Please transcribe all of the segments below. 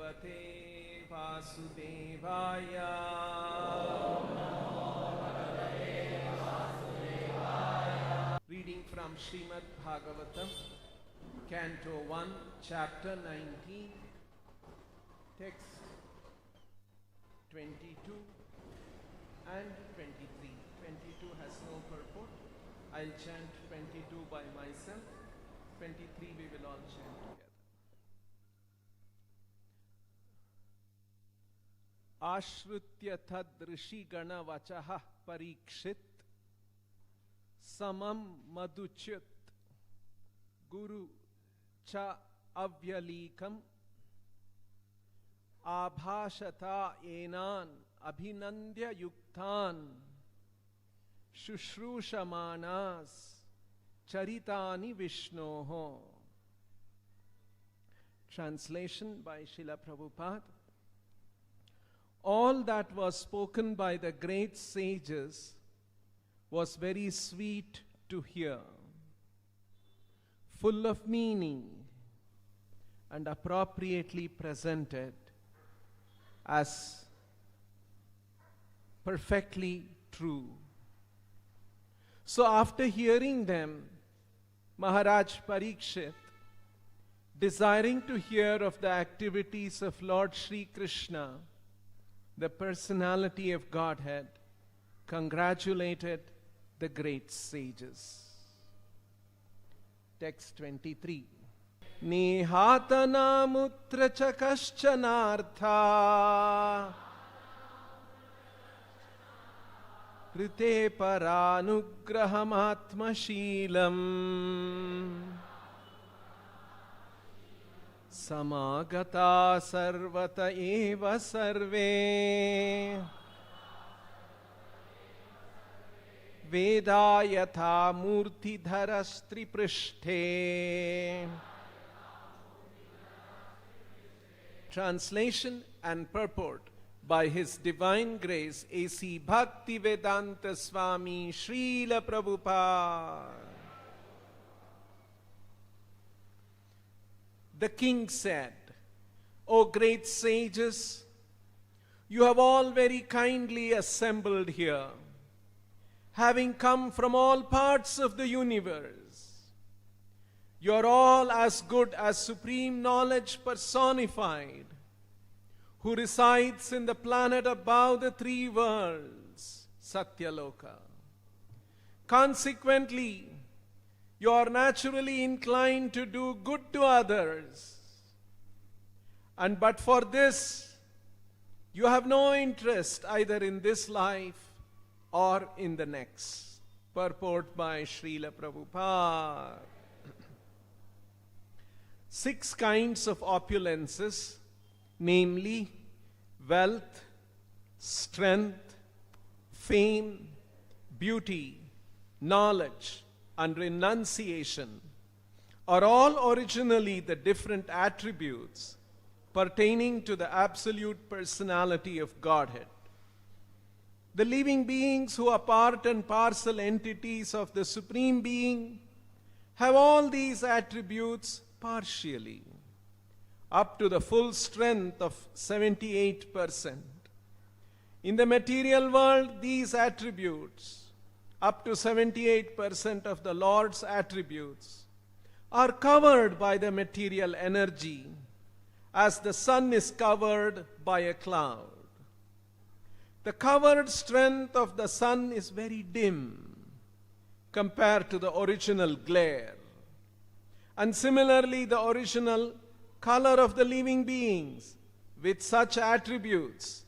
Bhagavate Vasudevaya. Reading from Srimad Bhagavatam, Canto 1, Chapter 19, Text 22 and 23. 22 has no purport. I'll chant 22 by myself. 23 we will all chant together. Ashrutya tad rishi gana vachaha Parikshit samam madhuchyut guru cha avyalikam abhashata enan abhinandya yuktan shushrusamanas charitani Vishnoho. Translation by Srila Prabhupada. All that was spoken by the great sages was very sweet to hear, full of meaning, and appropriately presented as perfectly true. So after hearing them, Maharaj Parikshit, desiring to hear of the activities of Lord Sri Krishna, the personality of Godhead, congratulated the great sages. Text 23. Nihatana mutra chakaschanartha Rite paranugrahamatmashilam Samagata sarvata eva sarve Vedayatha murti dharastri prishthe. Translation and purport by His Divine Grace A.C. Bhaktivedanta Swami Srila Prabhupada. The king said, O great sages, you have all very kindly assembled here, having come from all parts of the universe. You are all as good as supreme knowledge personified, who resides in the planet above the three worlds, Satyaloka. Consequently, you are naturally inclined to do good to others. And but for this, you have no interest either in this life or in the next. Purport by Srila Prabhupada. 6 kinds of opulences, namely wealth, strength, fame, beauty, knowledge, and renunciation, are all originally the different attributes pertaining to the absolute personality of Godhead. The living beings who are part and parcel entities of the Supreme Being have all these attributes partially, up to the full strength of 78%. In the material world, these attributes, up to 78% of the Lord's attributes, are covered by the material energy, as the sun is covered by a cloud. The covered strength of the sun is very dim compared to the original glare. And similarly, the original color of the living beings with such attributes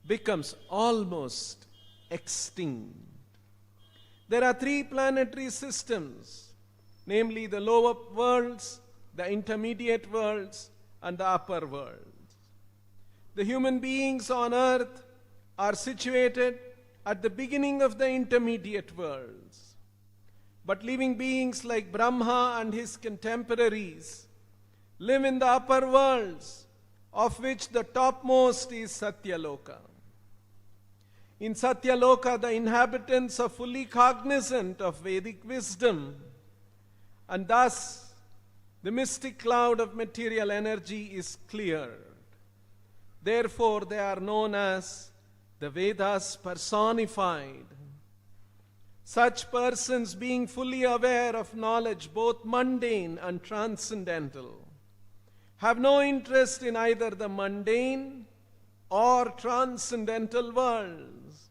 becomes almost extinct. There are 3 planetary systems, namely the lower worlds, the intermediate worlds, and the upper worlds. The human beings on earth are situated at the beginning of the intermediate worlds. But living beings like Brahma and his contemporaries live in the upper worlds, of which the topmost is Satyaloka. In Satyaloka, the inhabitants are fully cognizant of Vedic wisdom, and thus the mystic cloud of material energy is cleared. Therefore, they are known as the Vedas personified. Such persons, being fully aware of knowledge, both mundane and transcendental, have no interest in either the mundane or transcendental worlds.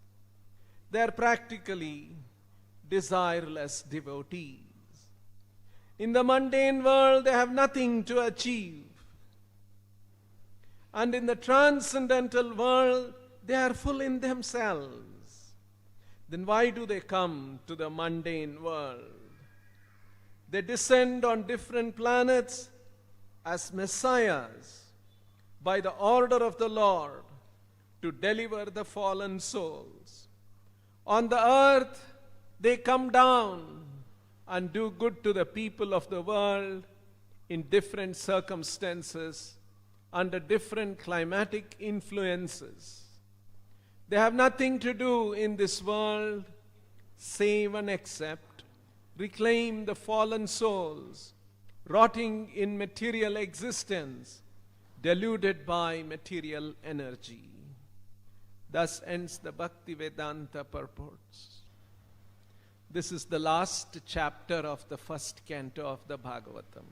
They are practically desireless devotees. In the mundane world, they have nothing to achieve. And in the transcendental world, they are full in themselves. Then why do they come to the mundane world? They descend on different planets as messiahs by the order of the Lord to deliver the fallen souls. On the earth, they come down and do good to the people of the world in different circumstances, under different climatic influences. They have nothing to do in this world save and except reclaim the fallen souls rotting in material existence, deluded by material energy. Thus ends the Bhaktivedanta purports. This is the last chapter of the first canto of the Bhagavatam,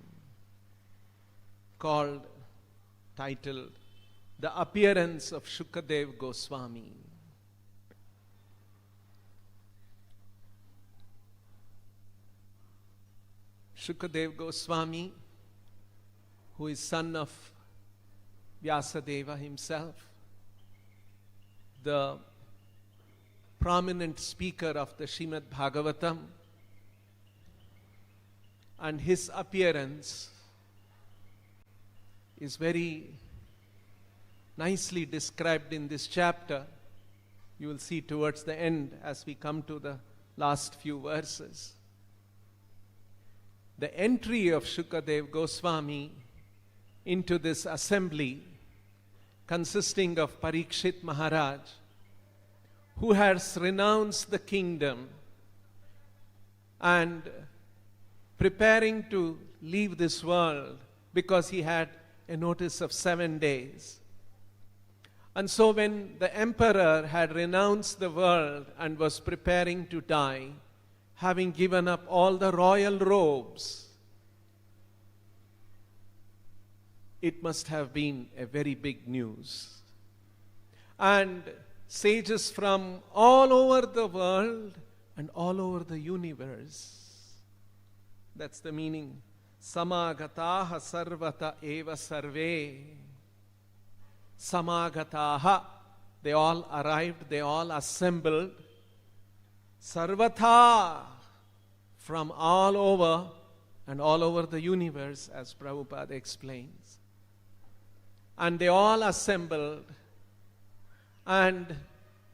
titled The Appearance of Shukadev Goswami. Shukadev Goswami, who is son of Vyasadeva himself, the prominent speaker of the Srimad Bhagavatam, and his appearance is very nicely described in this chapter. You will see towards the end as we come to the last few verses. The entry of Shukadev Goswami into this assembly, consisting of Parikshit Maharaj, who has renounced the kingdom and preparing to leave this world because he had a notice of 7 days. And so when the emperor had renounced the world and was preparing to die, having given up all the royal robes, it must have been a very big news. And sages from all over the world and all over the universe, that's the meaning, samagataha sarvata eva sarve. Samagataha, they all arrived, they all assembled. Sarvatha, from all over and all over the universe, as Prabhupada explains. And they all assembled and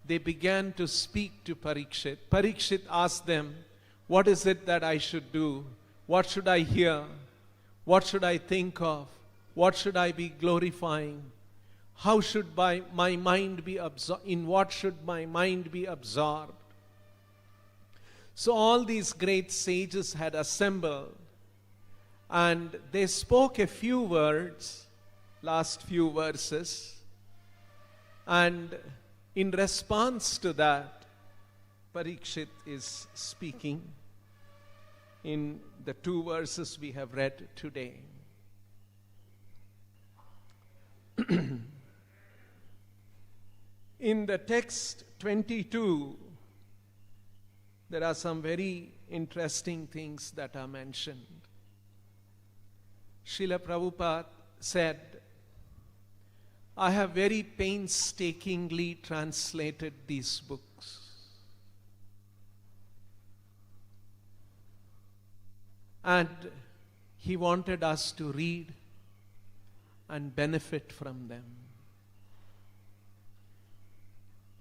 they began to speak to Parikshit. Parikshit asked them, what is it that I should do? What should I hear? What should I think of? What should I be glorifying? How should my mind be absorbed? In what should my mind be absorbed? So all these great sages had assembled and they spoke a few words, last few verses, and in response to that, Parikshit is speaking in the 2 verses we have read today. In the text 22, there are some very interesting things that are mentioned. Srila Prabhupada said, I have very painstakingly translated these books. And he wanted us to read and benefit from them.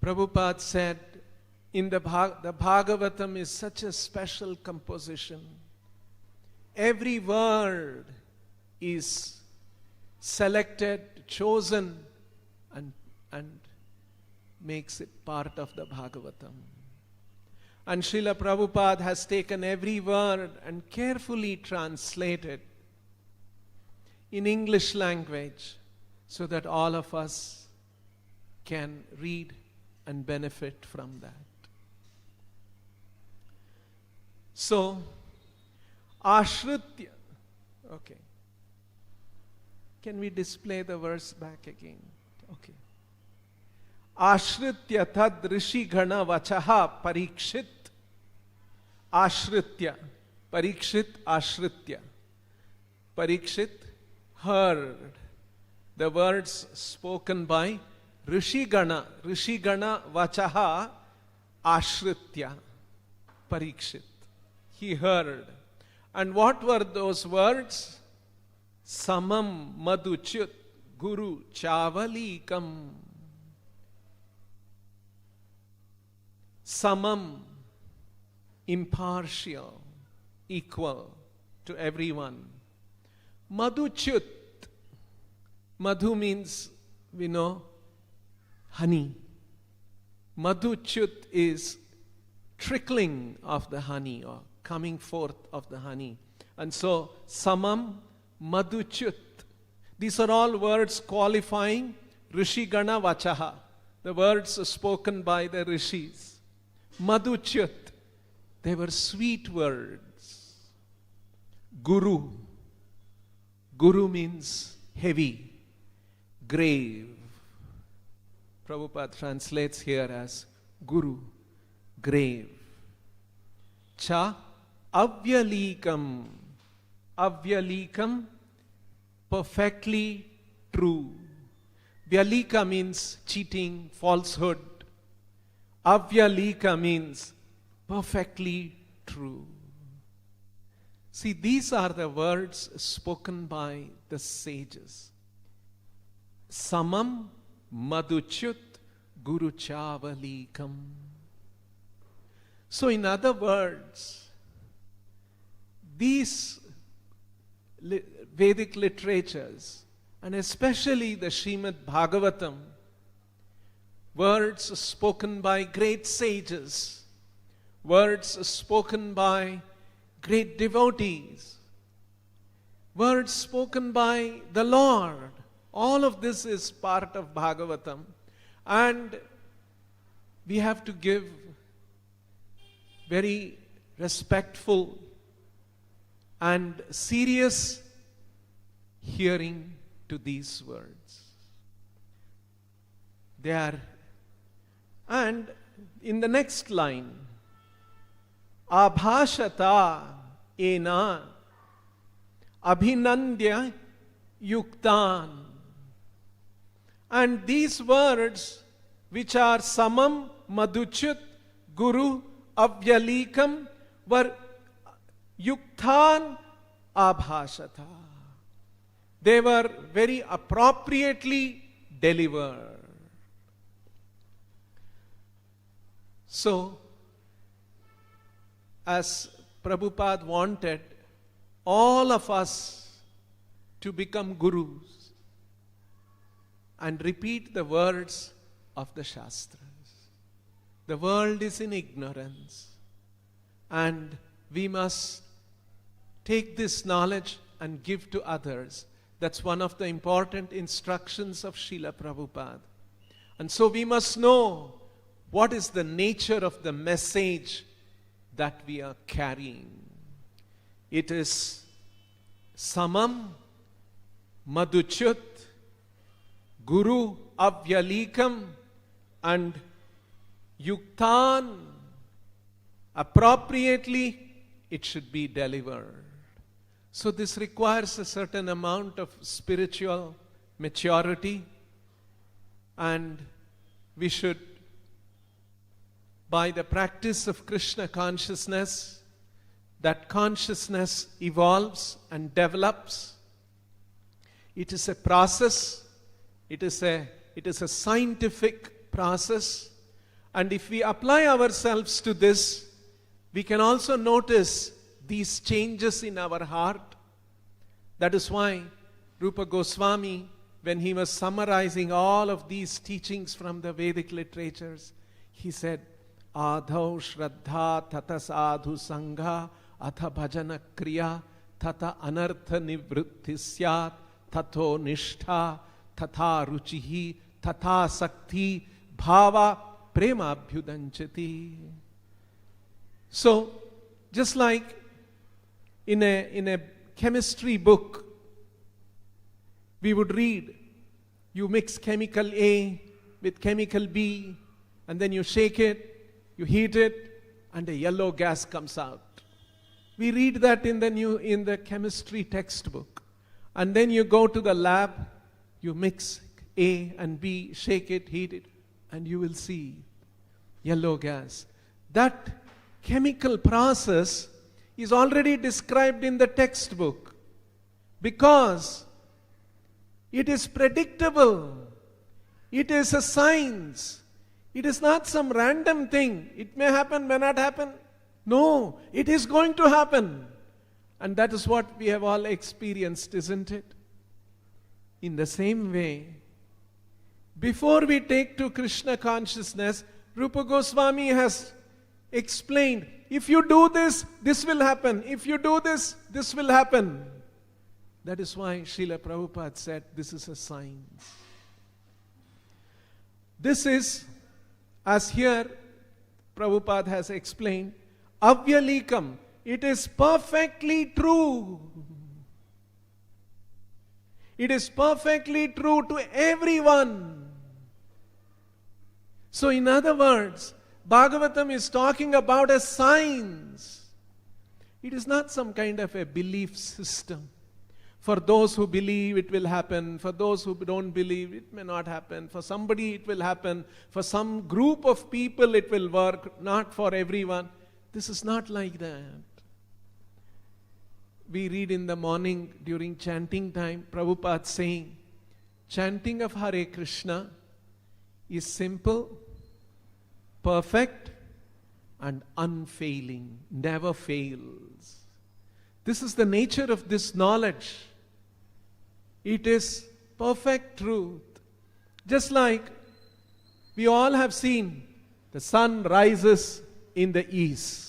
Prabhupada said, the Bhagavatam is such a special composition. Every word is selected, chosen, and makes it part of the Bhagavatam. And Srila Prabhupada has taken every word and carefully translated in English language so that all of us can read and benefit from that. So, ashritya. Okay. Can we display the verse back again? Okay. Ashritya tad rishi gana vachaha parikshit. Ashritya. Parikshit, ashritya. Parikshit heard the words spoken by rishi gana. Rishi gana vachaha ashritya. Parikshit. He heard. And what were those words? Samam madhuchyut guru chavalikam. Samam, impartial, equal to everyone. Madhuchyut. Madhu means, we know, honey. Madhuchyut is trickling of the honey or coming forth of the honey. And so, samam madhuchyut. These are all words qualifying rishi gana vachaha, the words spoken by the rishis. Madhuchyut, they were sweet words. Guru. Guru means heavy, grave. Prabhupada translates here as Guru, grave. Cha avyalikam. Avyalikam, perfectly true. Vyalika means cheating, falsehood. Avyalika means perfectly true. See, these are the words spoken by the sages. Samam madhuchyut guru chavalikam. So in other words, these Vedic literatures, and especially the Srimad Bhagavatam, words spoken by great sages, words spoken by great devotees, words spoken by the Lord, all of this is part of Bhagavatam. And we have to give very respectful and serious hearing to these words. They are, and in the next line, abhashata ena abhinandya yuktan. And these words, which are samam madhuchyut guru avyalikam, were yuktan abhashata. They were very appropriately delivered. So, as Prabhupada wanted all of us to become gurus and repeat the words of the Shastras. The world is in ignorance, and we must take this knowledge and give to others. That's one of the important instructions of Srila Prabhupada. And so we must know what is the nature of the message that we are carrying. It is samam madhuchyut guru avyalikam and yuktan. Appropriately it should be delivered. So this requires a certain amount of spiritual maturity, and we should, by the practice of Krishna consciousness, that consciousness evolves and develops. It is a process. It is a scientific process. And if we apply ourselves to this, we can also notice these changes in our heart. That is why Rupa Goswami, when he was summarizing all of these teachings from the Vedic literatures, he said, Adhau Shraddha Tata Sadhu Sangha Atha Bhajana Kriya Tata Anartha Nivritti Syat Tato Nishtha Tata Ruchihi tatha sakti bhava prema abhyudanchati. So, just like in a chemistry book, we would read, you mix chemical A with chemical B, and then you shake it, you heat it, and a yellow gas comes out. We read that in the chemistry textbook. And then you go to the lab, you mix A and B, shake it, heat it, and you will see yellow gas. That chemical process is already described in the textbook because it is predictable. It is a science. It is not some random thing. It may happen, may not happen. No, it is going to happen. And that is what we have all experienced, isn't it? In the same way, before we take to Krishna consciousness, Rupa Goswami has explained, if you do this, this will happen. If you do this, this will happen. That is why Srila Prabhupada said, this is a science. This is, as here Prabhupada has explained, Avyalikam. It is perfectly true. It is perfectly true to everyone. So in other words, Bhagavatam is talking about a science. It is not some kind of a belief system. For those who believe, it will happen. For those who don't believe, it may not happen. For somebody, it will happen. For some group of people, it will work. Not for everyone. This is not like that. We read in the morning during chanting time, Prabhupada saying, chanting of Hare Krishna is simple, perfect, and unfailing, never fails. This is the nature of this knowledge. It is perfect truth. Just like we all have seen the sun rises in the east.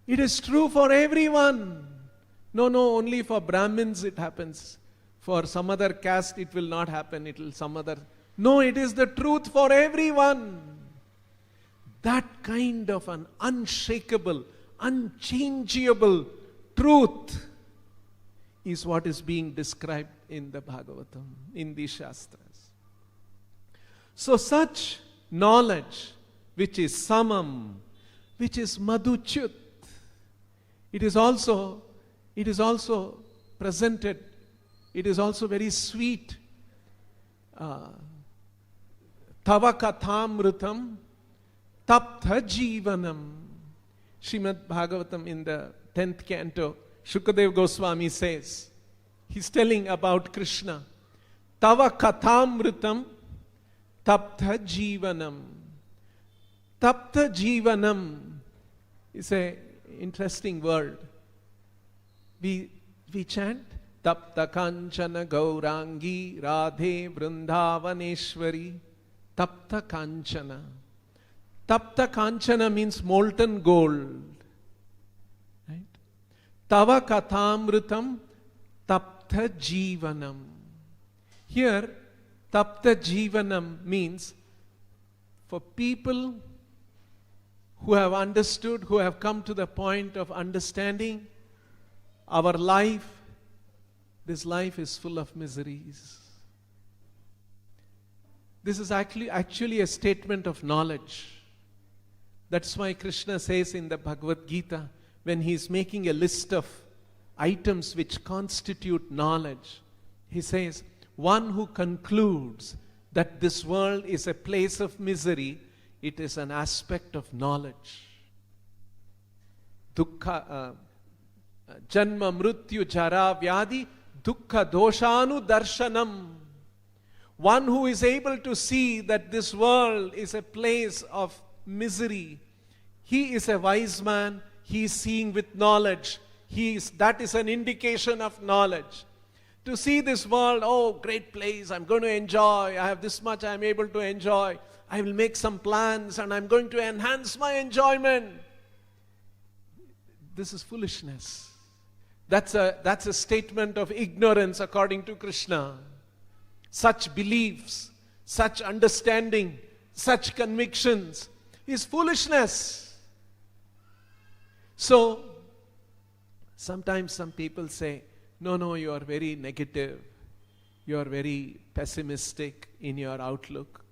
It is true for everyone. No, only for Brahmins it happens. For some other caste it will not happen. It will some other. No, it is the truth for everyone. That kind of an unshakable, unchangeable truth is what is being described in the Bhagavatam, in the Shastras. So such knowledge, which is samam, which is madhuchyut, it is also presented, it is also very sweet. Tava kathamrutam taptha jivanam. Srimad Bhagavatam in the 10th canto, Shukadev Goswami says, he's telling about Krishna. Tava kathamrutam taptha jivanam. Taptha jivanam is an interesting word. We chant Tapta Kanchana Gaurangi Radhe Vrindavaneshwari. Tapta Kanchana. Tapta Kanchana means molten gold. Right? Tava Kathamrutam Tapta Jivanam. Here, Tapta Jivanam means for people who have understood, who have come to the point of understanding our life, this life is full of miseries. This is actually a statement of knowledge. That's why Krishna says in the Bhagavad Gita, when he is making a list of items which constitute knowledge, he says, one who concludes that this world is a place of misery, it is an aspect of knowledge. Dukkha, janma mrityu jara vyadi, dukkha doshanu darshanam. One who is able to see that this world is a place of misery, he is a wise man, he is seeing with knowledge. That is an indication of knowledge. To see this world, oh, great place, I'm going to enjoy, I have this much I'm able to enjoy, I will make some plans and I'm going to enhance my enjoyment. This is foolishness. That's a statement of ignorance according to Krishna. such beliefs, such understanding, such convictions is foolishness. So, sometimes some people say, no, you are very negative. You are very pessimistic in your outlook.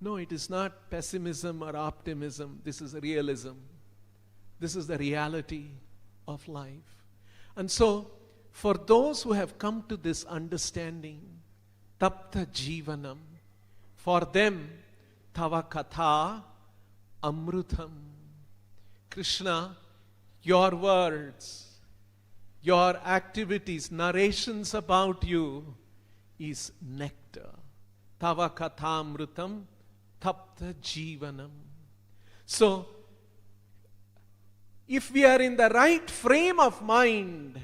No, it is not pessimism or optimism. This is realism. This is the reality of life. And so, for those who have come to this understanding, tapta jivanam, for them, tava katha amrutam. Krishna, your words, your activities, narrations about you is nectar. Tava katha amrutam, tapta jivanam. So, if we are in the right frame of mind,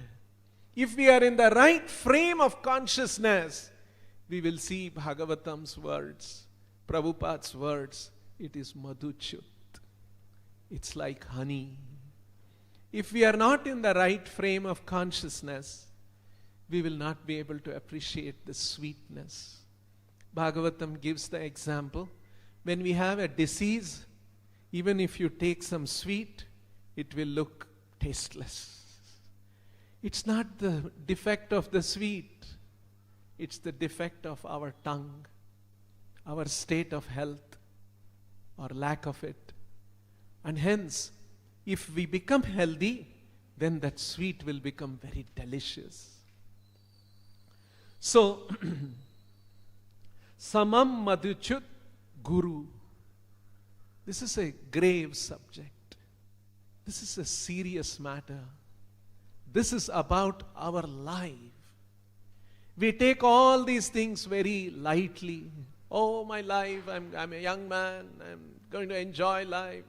if we are in the right frame of consciousness, we will see Bhagavatam's words, Prabhupada's words. It is madhuchut. It's like honey. If we are not in the right frame of consciousness, we will not be able to appreciate the sweetness. Bhagavatam gives the example. When we have a disease, even if you take some sweet, it will look tasteless. It's not the defect of the sweet. It's the defect of our tongue, our state of health or lack of it. And hence, if we become healthy, then that sweet will become very delicious. So, samam madhuchut guru. This is a grave subject. This is a serious matter. This is about our life. We take all these things very lightly. Oh, my life, I'm a young man, I'm going to enjoy life.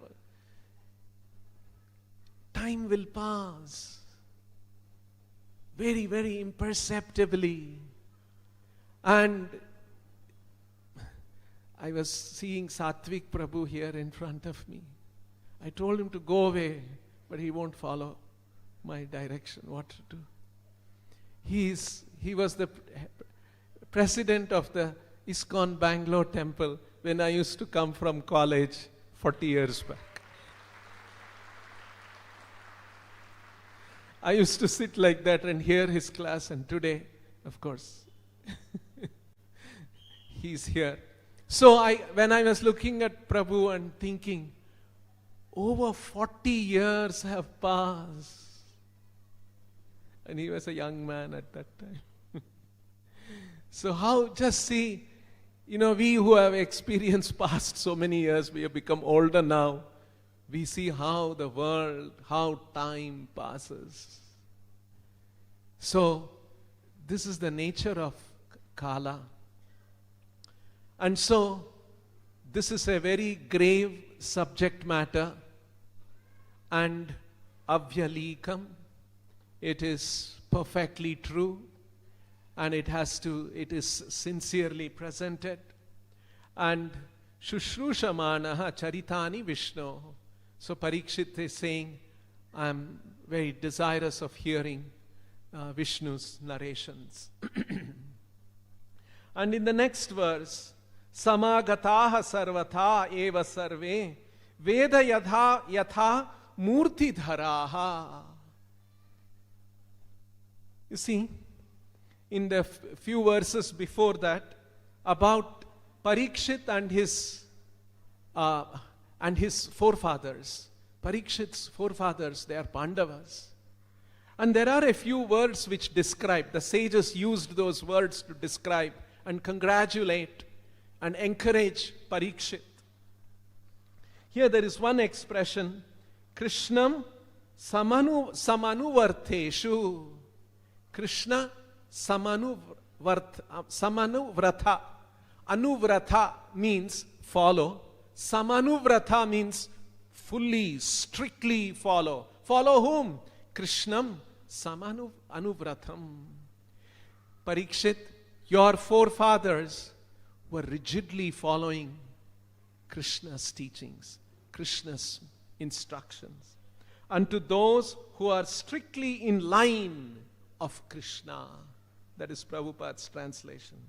Time will pass very, very imperceptibly. And I was seeing Satvik Prabhu here in front of me. I told him to go away, but he won't follow my direction, what to do. He was the president of the ISKCON Bangalore temple when I used to come from college 40 years back. I used to sit like that and hear his class, and today, of course, he's here. So when I was looking at Prabhu and thinking, over 40 years have passed. And he was a young man at that time. So how, just see, we who have experienced past so many years, we have become older now. We see how the world, how time passes. So, this is the nature of Kala. And so, this is a very grave subject matter. And Avyalikam, it is perfectly true. And it is sincerely presented. And Shushrushamanaha Charitani Vishnu. So Parikshit is saying, I am very desirous of hearing Vishnu's narrations. And in the next verse, Samagataha sarvatha eva sarve veda yatha murti dharaha. You see, in the few verses before that, about Parikshit and his forefathers. Parikshit's forefathers, they are Pandavas. And there are a few words which describe, the sages used those words to describe and congratulate and encourage Parikshit. Here there is one expression, Krishnam samanuvarteshu. Krishna samanuvrata. Anuvrata means follow. Samanuvrata means fully, strictly follow. Follow whom? Krishnam samanuvratam. Parikshit, your forefathers were rigidly following Krishna's teachings, Krishna's instructions. And to those who are strictly in line of Krishna, that is Prabhupada's translation.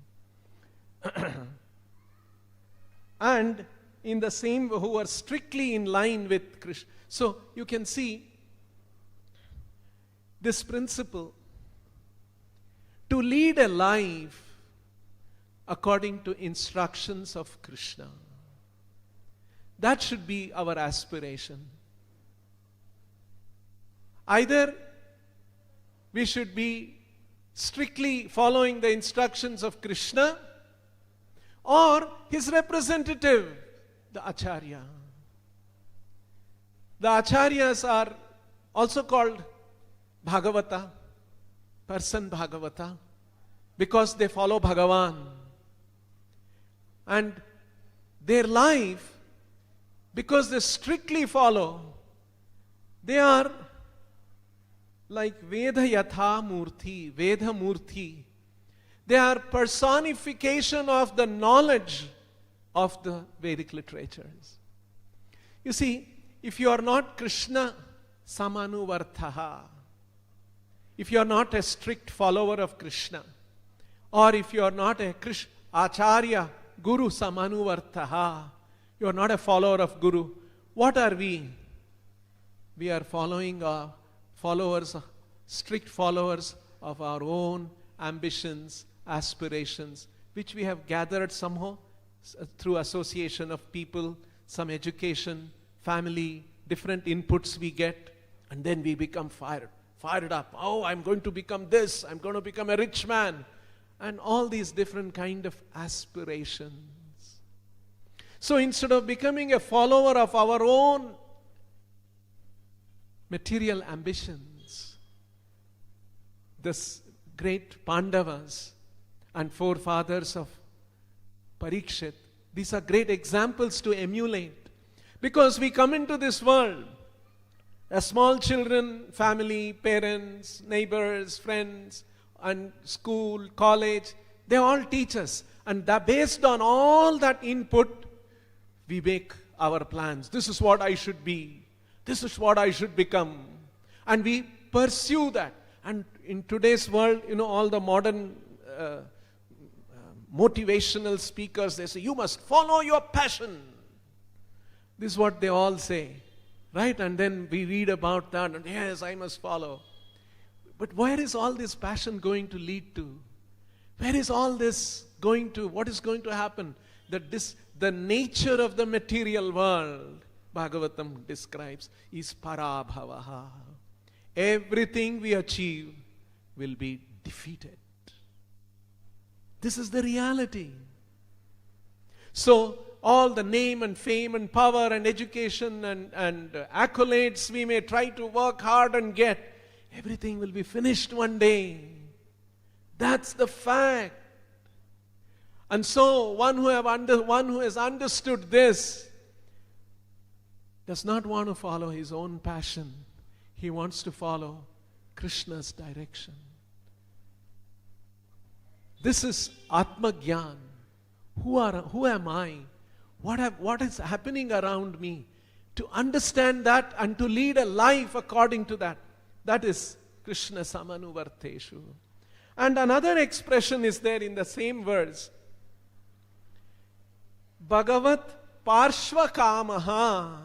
and in the same, who are strictly in line with Krishna. So you can see this principle to lead a life according to instructions of Krishna. That should be our aspiration. Either we should be strictly following the instructions of Krishna or his representative, the Acharya. The Acharyas are also called Bhagavata, person Bhagavata, because they follow Bhagavan. And their life, because they strictly follow, they are like Veda Yatha Murti, Veda Murti. They are personification of the knowledge of the Vedic literatures. You see, if you are not Krishna Samanuvarthaha, if you are not a strict follower of Krishna, or if you are not a Acharya, Guru Samanuvarthaha, you are not a follower of Guru, what are we? We are strict followers of our own ambitions, aspirations, which we have gathered somehow through association of people, some education, family, different inputs we get, and then we become fired up. Oh, I'm going to become this, I'm going to become a rich man, and all these different kind of aspirations. So instead of becoming a follower of our own material ambitions, this great Pandavas and forefathers of Parikshit, these are great examples to emulate. Because we come into this world as small children, family, parents, neighbors, friends, and school, college, they all teach us. And based on all that input, we make our plans. This is what I should be. This is what I should become. And we pursue that. And in today's world, all the modern motivational speakers, they say, you must follow your passion. This is what they all say. Right? And then we read about that, and yes, I must follow. But where is all this passion going to lead to? Where is all this going to? What is going to happen? The nature of the material world, Bhagavatam describes, is parabhavaha. Everything we achieve will be defeated. This is the reality. So, all the name and fame and power and education and accolades we may try to work hard and get, everything will be finished one day. That's the fact. And so, one who has understood this does not want to follow his own passion. He wants to follow Krishna's direction. This is Atma Gyan. Who am I? What is happening around me? To understand that and to lead a life according to that. That is Krishna Samanuvarteshu. And another expression is there in the same verse. Bhagavat Parshva Kamaha.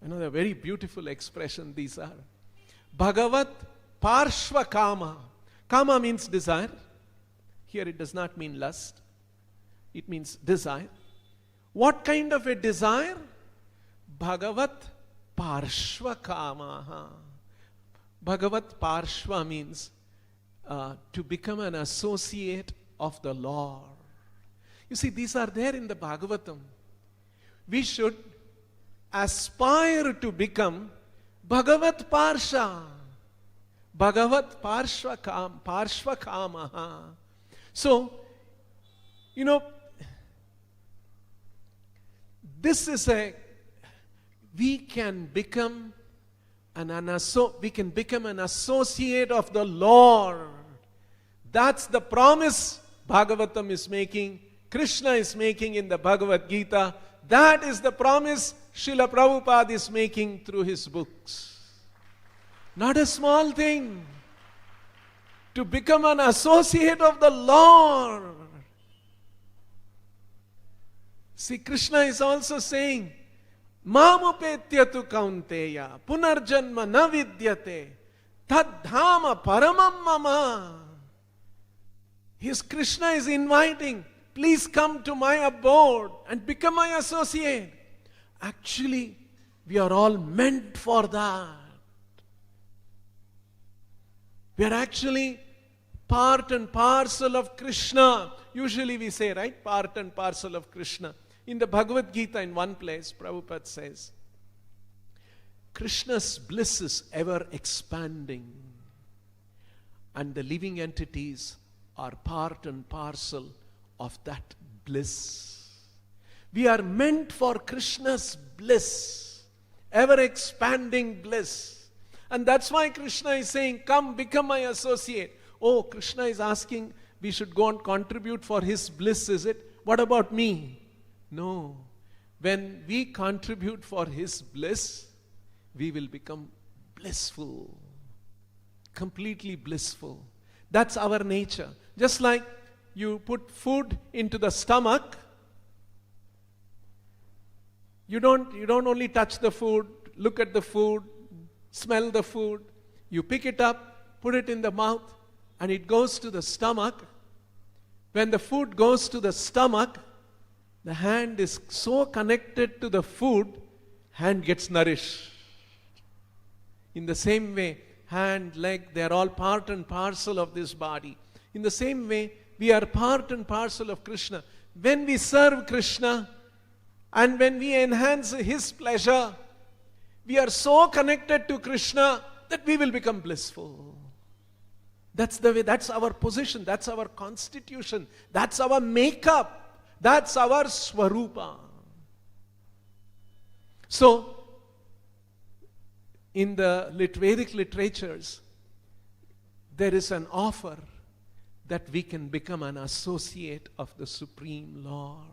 Another very beautiful expression these are. Bhagavat Parshva Kama. Kama means desire. Here it does not mean lust. It means desire. What kind of a desire? Bhagavat Parshva Kamaha. Bhagavat Parshva means to become an associate of the Lord. You see, these are there in the Bhagavatam. We should aspire to become Bhagavat Parsha. Bhagavat Parshva Kamaha. So, this is we can become an associate of the Lord. That's the promise Bhagavatam is making, Krishna is making in the Bhagavad Gita. That is the promise Srila Prabhupada is making through his books. Not a small thing. To become an associate of the Lord. See, Krishna is also saying, Mamupetyatu kaunteya punarjanma na vidyate tadhama paramam mama. His Krishna is inviting, please come to my abode and become my associate. Actually, we are all meant for that. We are actually part and parcel of Krishna. Usually we say, right, part and parcel of Krishna. In the Bhagavad Gita, in one place, Prabhupada says, Krishna's bliss is ever expanding, and the living entities are part and parcel of that bliss. We are meant for Krishna's bliss, ever expanding bliss. And that's why Krishna is saying, come, become my associate. Oh, Krishna is asking, we should go and contribute for his bliss, is it? What about me? No. When we contribute for his bliss, we will become blissful. Completely blissful. That's our nature. Just like you put food into the stomach, you don't only touch the food, look at the food, smell the food. You pick it up, put it in the mouth, and it goes to the stomach. When the food goes to the stomach, the hand is so connected to the food, hand gets nourished. In the same way, hand, leg, they are all part and parcel of this body. In the same way, we are part and parcel of Krishna. When we serve Krishna and when we enhance his pleasure, we are so connected to Krishna that we will become blissful. That's the way, that's our position, that's our constitution, that's our makeup. That's our Swarupa. So, in the Vedic literatures, there is an offer that we can become an associate of the Supreme Lord.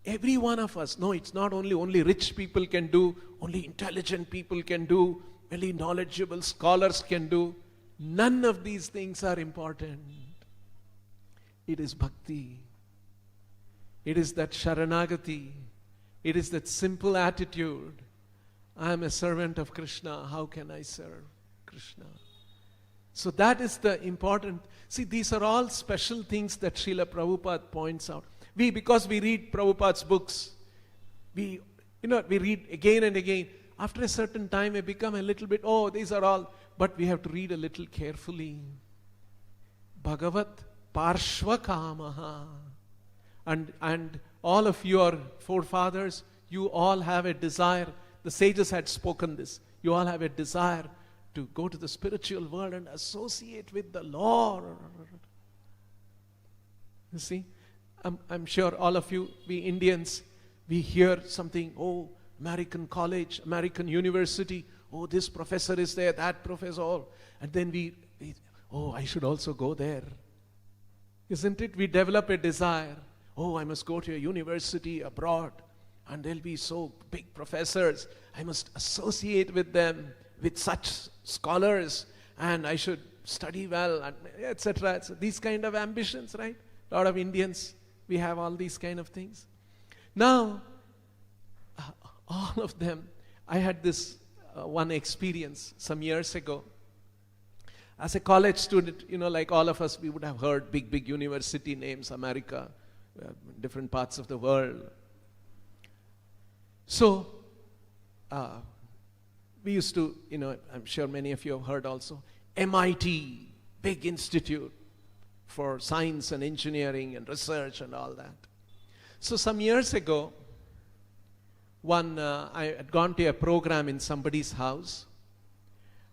Every one of us, no, it's not only rich people can do, only intelligent people can do, only knowledgeable scholars can do. None of these things are important. It is bhakti. It is that sharanagati. It is that simple attitude. I am a servant of Krishna. How can I serve Krishna? So that is the important. See, these are all special things that Srila Prabhupada points out. Because we read Prabhupada's books, we read again and again. After a certain time, we become a little bit, these are all. But we have to read a little carefully. Bhagavat Parshvakamaha. And all of your forefathers, you all have a desire. The sages had spoken this. You all have a desire to go to the spiritual world and associate with the Lord. You see? I'm sure all of you, we Indians, we hear something, American college, American university, this professor is there, that professor. And then we I should also go there. Isn't it? We develop a desire. I must go to a university abroad and there'll be so big professors. I must associate with them, with such scholars, and I should study well, etc. These kind of ambitions, right? A lot of Indians, we have all these kind of things. Now, all of them, I had this one experience some years ago. As a college student, like all of us, we would have heard big university names, America, different parts of the world. So, we used to, I'm sure many of you have heard also, MIT, big institute for science and engineering and research and all that. So some years ago, I had gone to a program in somebody's house.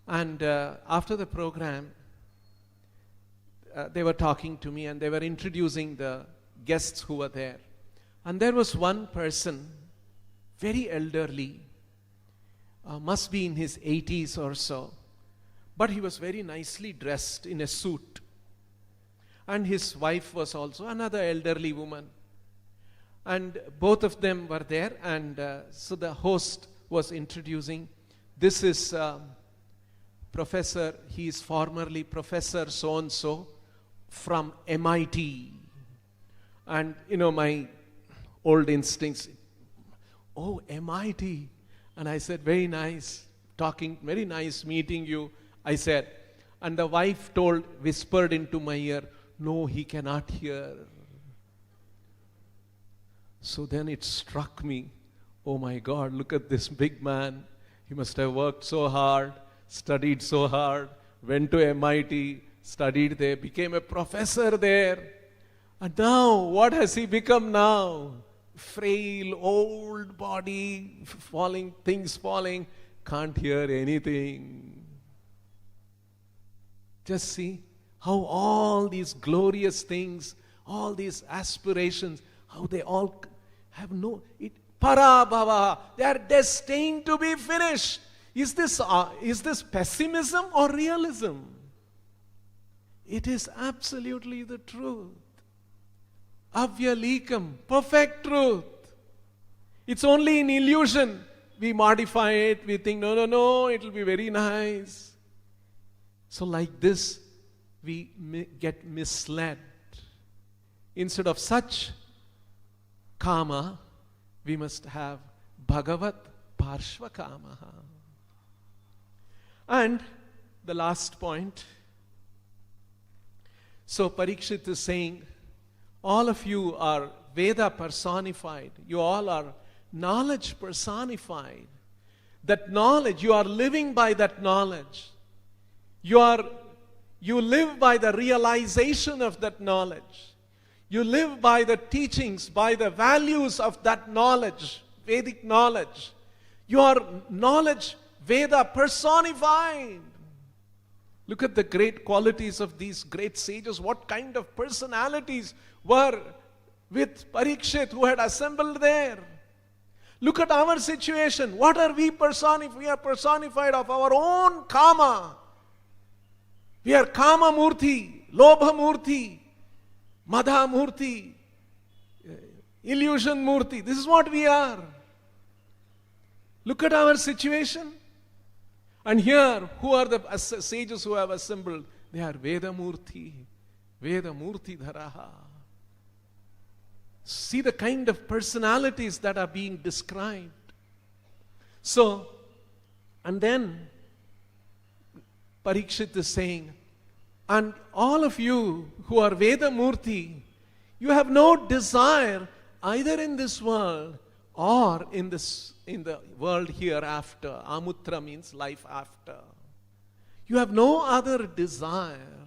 And after the program, they were talking to me and they were introducing the guests who were there. And there was one person, very elderly, must be in his 80s or so, but he was very nicely dressed in a suit. And his wife was also another elderly woman. And both of them were there, and so the host was introducing, this is Professor, he is formerly Professor so-and-so from MIT. And my old instincts, oh, MIT. And I said, very nice talking, very nice meeting you, I said. And the wife whispered into my ear, no, he cannot hear. So then it struck me, oh my God, look at this big man. He must have worked so hard, studied so hard, went to MIT, studied there, became a professor there. And now, what has he become now? Frail, old body, things falling, can't hear anything. Just see how all these glorious things, all these aspirations, how they all have Parabhava, they are destined to be finished. Is this pessimism or realism? It is absolutely the truth. Avyalikam, perfect truth. It's only in illusion. We modify it, we think, no, it will be very nice. So like this, we get misled. Instead of such kama, we must have Bhagavat Parshva Kamaha. And the last point. So Parikshit is saying, all of you are Veda personified. You all are knowledge personified. That knowledge, you are living by that knowledge. You live by the realization of that knowledge. You live by the teachings, by the values of that knowledge, Vedic knowledge. Your knowledge, Veda personified. Look at the great qualities of these great sages. What kind of personalities were with Parikshit who had assembled there? Look at our situation. What are we personified? We are personified of our own karma. We are Kama Murti, Lobha Murti, Madha Murti, Illusion Murti. This is what we are. Look at our situation. And here, who are the sages who have assembled? They are Veda Murti, Veda Murti Dharaha. See the kind of personalities that are being described. So, and then Parikshit is saying, and all of you who are Veda Murti, you have no desire either in this world or in the world hereafter. Amutra means life after. You have no other desire,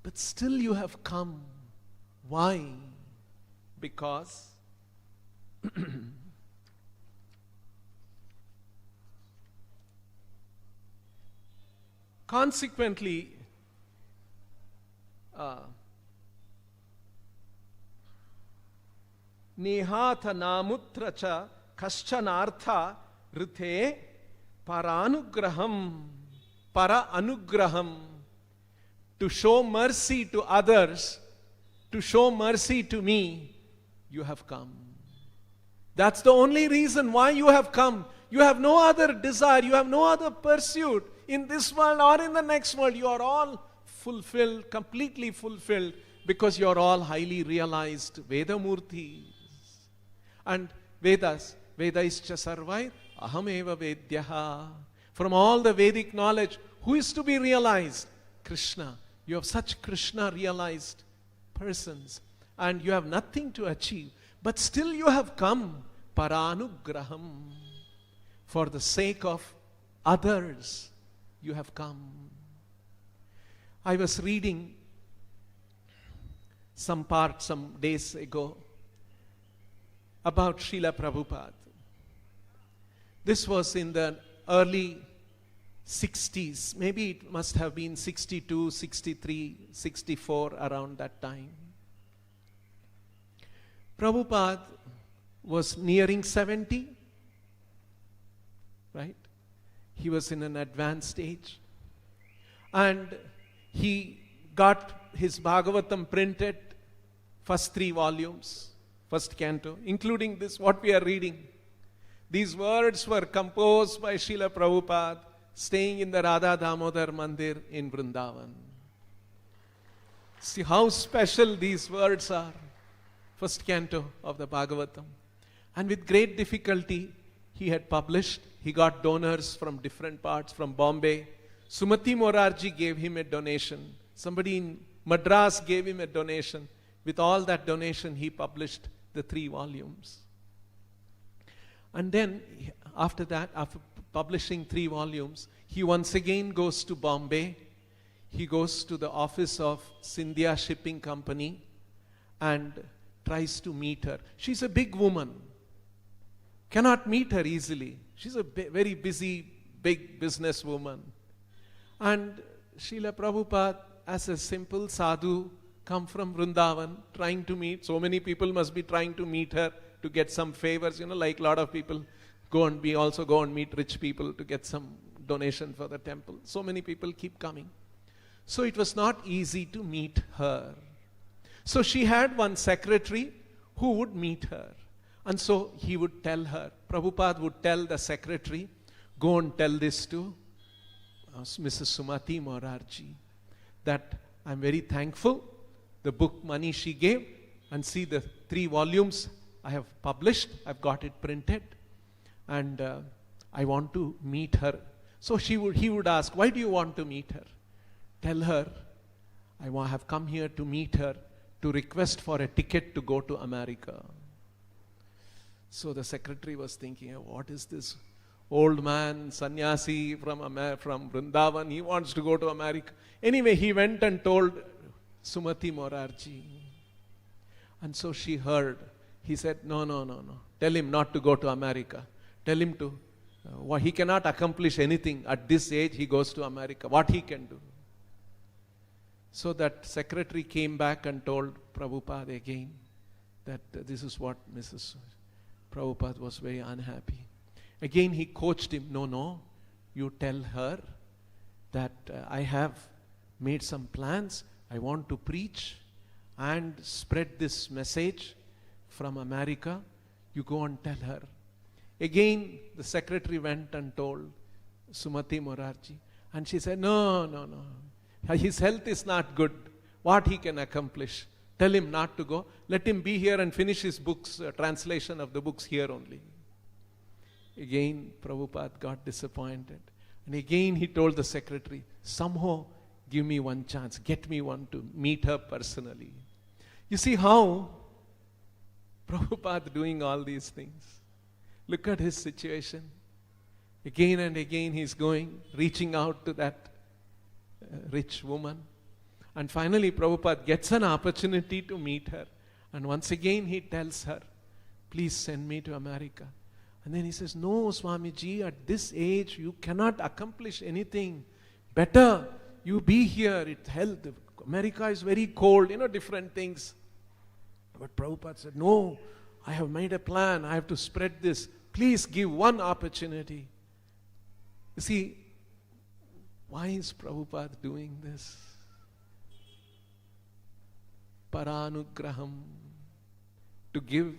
but still you have come. Why? Because consequently, Nihatha namutra cha kaschanartha rite para anugraham, to show mercy to others, to show mercy to me, you have come. That's the only reason why you have come. You have no other desire, you have no other pursuit in this world or in the next world. You are all fulfilled, completely fulfilled, because you are all highly realized Vedamurtis. And Vedas, Veda ischa sarvai, aham eva vedyaha. From all the Vedic knowledge, who is to be realized? Krishna. You have such Krishna realized persons, and you have nothing to achieve, but still you have come paranugraham. For the sake of others, you have come. I was reading some days ago about Srila Prabhupada. This was in the early 60s. Maybe it must have been 62, 63, 64, around that time. Prabhupada was nearing 70, right? He was in an advanced age. And he got his Bhagavatam printed, first 3 volumes, first canto, including this, what we are reading. These words were composed by Srila Prabhupada, staying in the Radha Damodar Mandir in Vrindavan. See how special these words are. first canto of the Bhagavatam. And with great difficulty, he had published. He got donors from different parts, from Bombay. Sumati Morarji gave him a donation. Somebody in Madras gave him a donation. With all that donation, he published the 3 volumes. And then, after that, after publishing 3 volumes, he once again goes to Bombay. He goes to the office of Scindia Shipping Company and tries to meet her. She's a big woman. Cannot meet her easily. She's a very busy, big businesswoman. And Srila Prabhupada, as a simple sadhu, come from Vrindavan, trying to meet. So many people must be trying to meet her to get some favors. Like a lot of people go and meet rich people to get some donation for the temple. So many people keep coming. So it was not easy to meet her. So she had one secretary who would meet her. And so he would tell her, Prabhupada would tell the secretary, go and tell this to Mrs. Sumati Morarji, that I'm very thankful, the book money she gave, and see the 3 volumes I have published, I've got it printed, and I want to meet her. So he would ask, why do you want to meet her? Tell her, I have come here to meet her, to request for a ticket to go to America. So the secretary was thinking, what is this old man, sannyasi from Vrindavan, he wants to go to America. Anyway, he went and told Sumati Morarji. And so she heard. He said, no. Tell him not to go to America. Tell him to, he cannot accomplish anything. At this age, he goes to America. What he can do? So that secretary came back and told Prabhupada again that this is what Mrs. Prabhupada was very unhappy. Again he coached him, no, you tell her that I have made some plans. I want to preach and spread this message from America. You go and tell her. Again the secretary went and told Sumati Morarji. And she said, no. His health is not good. What he can accomplish? Tell him not to go. Let him be here and finish his books, translation of the books here only. Again, Prabhupada got disappointed. And again he told the secretary, somehow give me one chance. Get me one to meet her personally. You see how Prabhupada doing all these things. Look at his situation. Again and again he's going, reaching out to that rich woman. And finally Prabhupada gets an opportunity to meet her. And once again he tells her, please send me to America. And then he says, no, Swamiji, at this age you cannot accomplish anything. Better you be here. America is very cold, different things. But Prabhupada said, no, I have made a plan. I have to spread this. Please give one opportunity. You see, why is Prabhupada doing this? Paranugraham. To give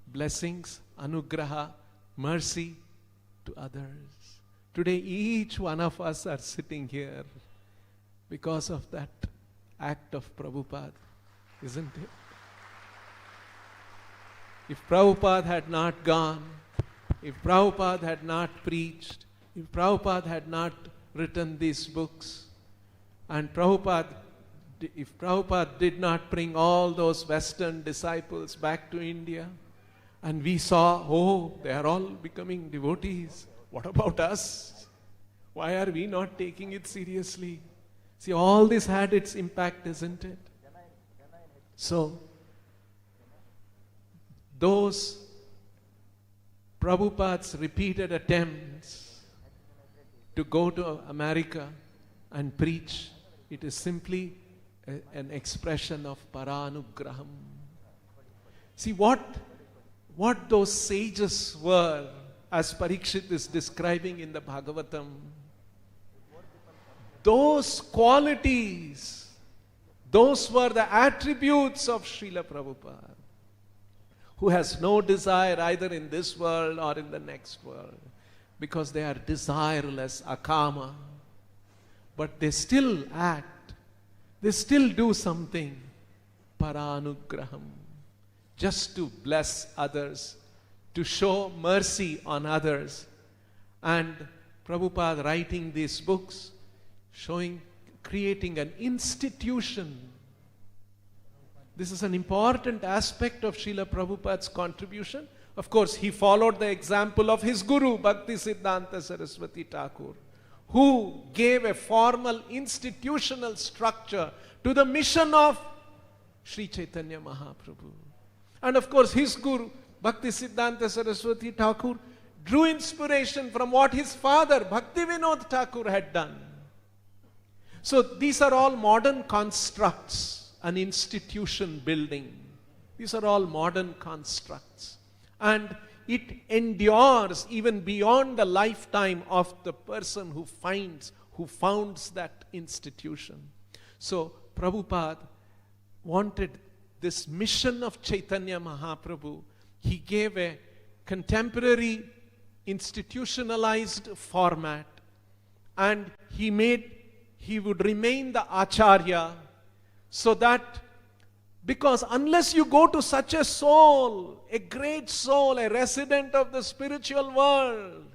blessings, anugraha, mercy to others. Today each one of us are sitting here because of that act of Prabhupada, isn't it? If Prabhupada had not gone, if Prabhupada had not preached, if Prabhupada had not written these books, and if Prabhupada did not bring all those Western disciples back to India, and we saw, they are all becoming devotees. What about us? Why are we not taking it seriously? See, all this had its impact, isn't it? So, those Prabhupada's repeated attempts to go to America and preach, it is simply an expression of Paranugraham. See, what those sages were, as Parikshit is describing in the Bhagavatam, those qualities, those were the attributes of Srila Prabhupada, who has no desire either in this world or in the next world, because they are desireless, akama. But they still act, they still do something, paranugraham, just to bless others, to show mercy on others. And Prabhupada writing these books, creating an institution. This is an important aspect of Srila Prabhupada's contribution. Of course, he followed the example of his guru, Bhaktivedanta Saraswati Thakur, who gave a formal institutional structure to the mission of Sri Chaitanya Mahaprabhu. And of course, his guru, Bhaktisiddhanta Saraswati Thakur, drew inspiration from what his father, Bhaktivinoda Thakur, had done. So these are all modern constructs, an institution building. These are all modern constructs. And it endures even beyond the lifetime of the person who founds that institution. So Prabhupada wanted this mission of Chaitanya Mahaprabhu. He gave a contemporary institutionalized format, and he would remain the Acharya, so that, because unless you go to such a soul, a great soul, a resident of the spiritual world,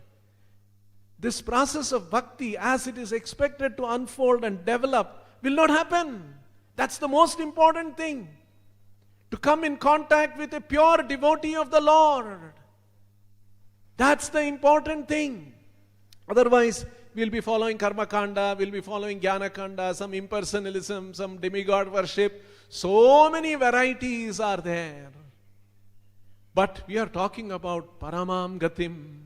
this process of bhakti, as it is expected to unfold and develop, will not happen. That's the most important thing. To come in contact with a pure devotee of the Lord. That's the important thing. Otherwise, we'll be following Karma Kanda, we'll be following Jnana Kanda, some impersonalism, some demigod worship. So many varieties are there. But we are talking about Paramam Gatim,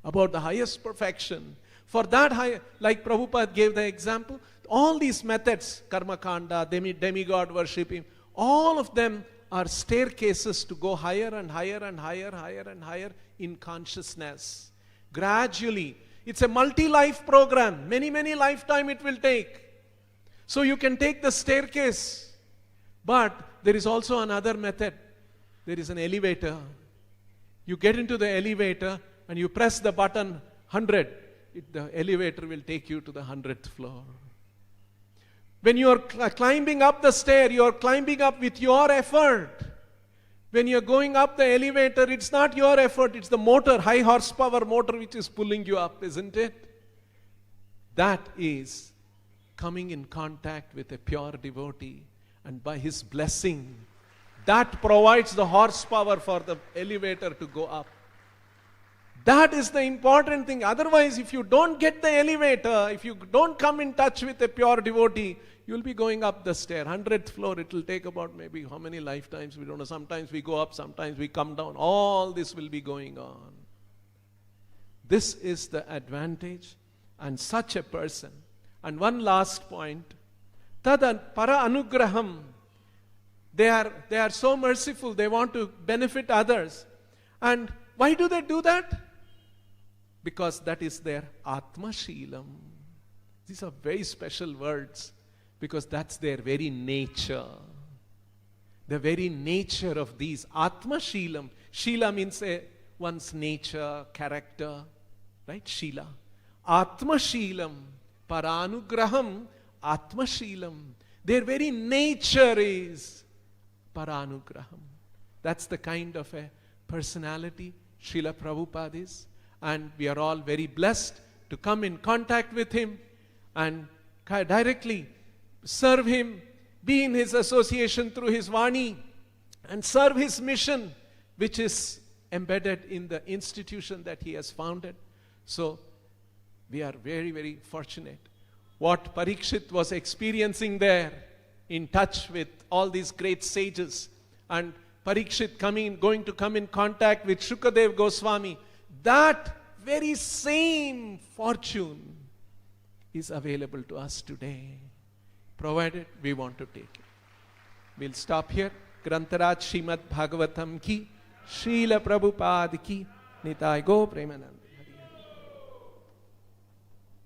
about the highest perfection. For that, like Prabhupada gave the example, all these methods, Karma Kanda, demigod worshiping, all of them are staircases to go higher and higher and higher, higher and higher in consciousness. Gradually, it's a multi-life program. Many, many lifetime it will take. So you can take the staircase. But there is also another method. There is an elevator. You get into the elevator and you press the button 100. The elevator will take you to the 100th floor. When you are climbing up the stair, you are climbing up with your effort. When you are going up the elevator, it's not your effort, it's the motor, high horsepower motor which is pulling you up, isn't it? That is coming in contact with a pure devotee, and by his blessing, that provides the horsepower for the elevator to go up. That is the important thing. Otherwise, if you don't get the elevator, if you don't come in touch with a pure devotee, you'll be going up the stair. 100th floor, it will take about maybe how many lifetimes, we don't know. Sometimes we go up, sometimes we come down. All this will be going on. This is the advantage. And such a person. And one last point. Tada para anugraham. They are so merciful. They want to benefit others. And why do they do that? Because that is their Atma Sheelam. These are very special words, because that's their very nature. The very nature of these. Atma Sheelam. Sheela means one's nature, character. Right? Sheela. Atma Sheelam. Paranugraham. Atma Sheelam. Their very nature is Paranugraham. That's the kind of a personality Srila Prabhupada is. And we are all very blessed to come in contact with him and directly serve him, be in his association through his Vani, and serve his mission, which is embedded in the institution that he has founded. So we are very, very fortunate. What Parikshit was experiencing there, in touch with all these great sages, and Parikshit going to come in contact with Shukadev Goswami, that very same fortune is available to us today, provided we want to take it. We'll stop here. Grantaraj Srimad Bhagavatam ki, Srila Prabhupada ki, Nitai Go Premanand.